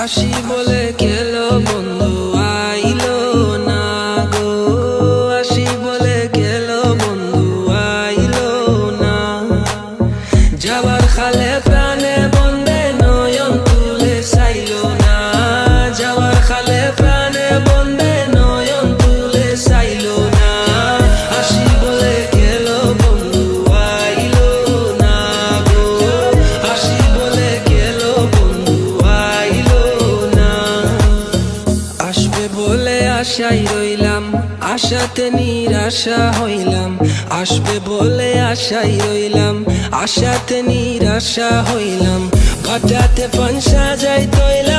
আসি বলে গেলো বন্ধু আইলো না গো, আসি বলে গেলো বন্ধু আইলো না। যাবার খালে প্রাণে বন্দে নয়ন তুলে চাইলো না, যাবার খালে প্রাণে বন্দে নয়ন তুলে চাইলো না। আসি বলে গেলো বন্ধু আইলো না গো, আসি বলে গেলো বন্ধু আইলো না। আসবে বলে আশাই রইলাম, আশাতে নিরাশা হইলাম। আসবে বলে আশাই রইলাম, আশাতে নিরাশা হইলাম। ভাটাতে পান সাজাই তৈলাম।